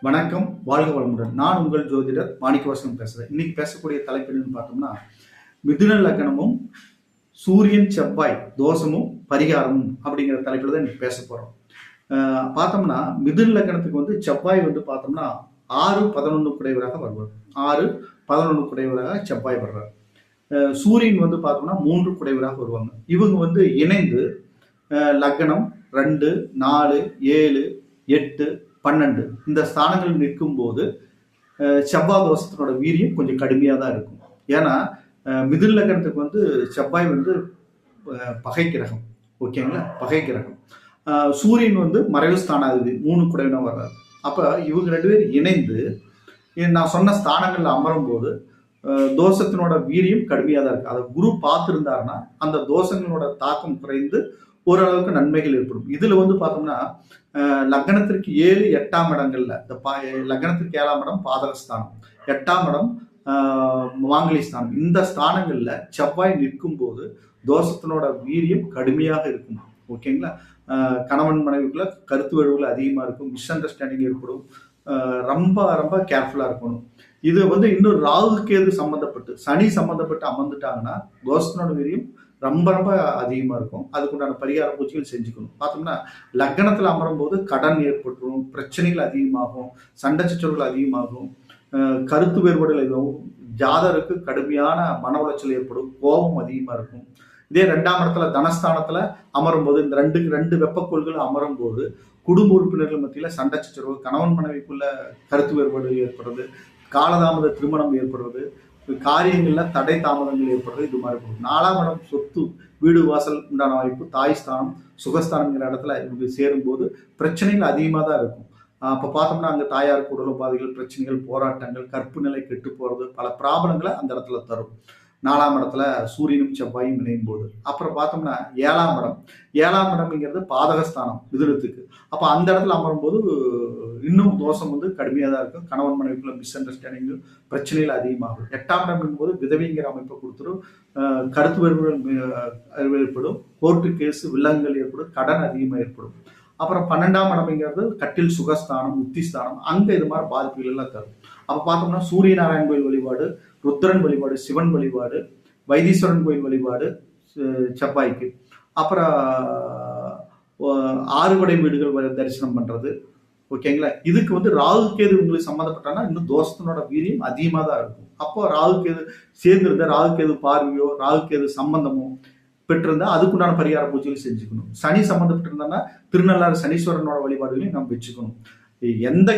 வணக்கம், வாழ்க வளமுடன். நான் உங்கள் ஜோதிடர் மாணிக்கவாசகம் பேசுறேன். இன்னைக்கு பேசக்கூடிய தலைப்பு என்னன்னு பார்த்தோம்னா, மிதுன லக்னமும் சூரியன் செவ்வாய் தோஷமும் பரிகாரமும் அப்படிங்கிற தலைப்புல தான் இன்னைக்கு பேச போறோம். பார்த்தோம்னா மிதுன லக்னத்துக்கு வந்து செவ்வாய் வந்து பார்த்தோம்னா 6-11 குடையவராக வருவார். 6-11 குடையவராக செவ்வாய் வர்றார். சூரியன் வந்து பார்த்தோம்னா 3 குடையவராக வருவாங்க. இவங்க வந்து இணைந்து லக்னம் 2, 4, 7, 8, 12 இந்த ஸ்தானங்கள் நிற்கும் போது செவ்வாய் தோஷத்தினோட வீரியம் கொஞ்சம் கடுமையாக தான் இருக்கும். ஏன்னா மிதுன லக்னத்துக்கு வந்து செவ்வாய் வந்து பகை கிரகம். ஓகேங்களா? பகை கிரகம். சூரியன் வந்து மறைவு ஸ்தானாதிபதி 3 குடையினா வர்றாரு. அப்போ இவங்க 2 பேரும் இணைந்து நான் சொன்ன ஸ்தானங்களில் அமரும் போது தோஷத்தினோட வீரியம் கடுமையாக தான் இருக்கு. அதை குரு பார்த்துருந்தாருன்னா அந்த தோஷங்களோட தாக்கம் குறைந்து ஓரளவுக்கு நன்மைகள் ஏற்படும். இதுல வந்து பார்த்தோம்னா லக்னத்திற்கு 7, 8ஆம் இடங்கள்ல இந்த லக்னத்திற்கு 7ஆம் இடம் பாதகஸ்தானம், 8ஆம் இடம் மாங்கலி ஸ்தானம். இந்த ஸ்தானங்கள்ல செவ்வாய் நிற்கும் போது தோஷத்தினோட வீரியம் கடுமையாக இருக்கும். ஓகேங்களா? கணவன் மனைவிக்குள்ள கருத்து வேறுபாடுகள் அதிகமா இருக்கும், மிஸ் அண்டர்ஸ்டாண்டிங் ஏற்படும். ரொம்ப ரொம்ப கேர்ஃபுல்லா இருக்கணும். இது வந்து இன்னும் ராகு கேது சம்பந்தப்பட்டு சனி சம்பந்தப்பட்டு அமர்ந்துட்டாங்கன்னா தோஷத்தினோட வீரியம் ரொம்ப ரொம்ப அதிகமாக இருக்கும். அதுக்குண்டான பரிகார பூஜைகள் செஞ்சுக்கணும். பார்த்தோம்னா லக்னத்தில் அமரும் போது கடன் ஏற்பட்டுரும், பிரச்சனைகள் அதிகமாகும், சண்டை சச்சரவுகள் அதிகமாகும், கருத்து வேறுபாடுகள் எதுவும், ஜாதகருக்கு கடுமையான மன உளைச்சல் ஏற்படும், கோபம் அதிகமாக இருக்கும். இதே 2ஆம் இடத்துல தனஸ்தானத்துல அமரும் போது இந்த ரெண்டு வெப்பக்கோள்கள் அமரும் போது குடும்ப உறுப்பினர்கள் மத்தியில் சண்டை சச்சரவு, கணவன் மனைவிக்குள்ள கருத்து வேறுபாடு ஏற்படுறது, காலதாமத திருமணம் ஏற்படுறது, காரியங்கள்ல தடை தாமதங்கள் ஏற்படுறது, இது மாதிரி இருக்கும். 4ஆம் இடம் சொத்து, வீடு வாசல் உண்டான வாய்ப்பு, தாய் ஸ்தானம், சுகஸ்தானங்கிற இடத்துல இவங்க சேரும்போது பிரச்சனைகள் அதிகமாக தான் இருக்கும். அப்போ பார்த்தோம்னா அங்கே தாயாருக்கு உடல் உபாதைகள், பிரச்சனைகள், போராட்டங்கள், கற்பு நிலை கெட்டு போகிறது, பல ப்ராப்ளங்களை அந்த இடத்துல தரும். 4ஆம் இடத்துல சூரியனும் செவ்வாயும் இணையும் போது. அப்புறம் பார்த்தோம்னா 7ஆம் இடம், 7ஆம் இடம்ங்கிறது பாதகஸ்தானம் மிதுனத்துக்கு. அப்போ அந்த இடத்துல அமரும் போது இன்னும் தோஷம் வந்து கடுமையாக தான் இருக்கும். கணவன் மனைவிக்குள்ள மிஸ் அண்டர்ஸ்டாண்டிங், பிரச்சனைகள் அதிகமாகும். 8ஆம் இடம் என்பது விதவைங்கிற அமைப்பை கொடுத்துரும், கருத்து வேறுபாடுகள் ஏற்படும், கோர்ட்டு கேஸ் வில்லங்கள் ஏற்படும், கடன் அதிகமாக ஏற்படும். அப்புறம் 12ஆம் இடம்ங்கிறது கட்டில் சுகஸ்தானம், உத்திஸ்தானம், அங்கே இது மாதிரி பாதிப்புகள் எல்லாம் தரும். அப்போ பார்த்தோம்னா சூரிய நாராயண கோயில் வழிபாடு, ருத்ரன் வழிபாடு, சிவன் வழிபாடு, வைத்தீஸ்வரன் கோயில் வழிபாடு செவ்வாய்க்கு. அப்புறம் 6 குடை வீடுகள் தரிசனம் பண்றது. ஓகேங்களா? இதுக்கு வந்து ராகு கேது உங்களுக்கு சம்மந்தப்பட்டானா இன்னும் தோஷத்தினோட வீரியம் அதிகமாக தான் இருக்கும். அப்போ ராகு கேது சேர்ந்திருந்த ராகு கேது பார்வையோ ராகு கேது சம்பந்தமோ பெற்றிருந்தா அதுக்குண்டான பரிகார பூஜைகள் செஞ்சுக்கணும். சனி சம்மந்தப்பட்டிருந்தாங்கன்னா திருநள்ளாறு சனீஸ்வரனோட வழிபாடுகளையும் நம்ம வச்சுக்கணும். எந்த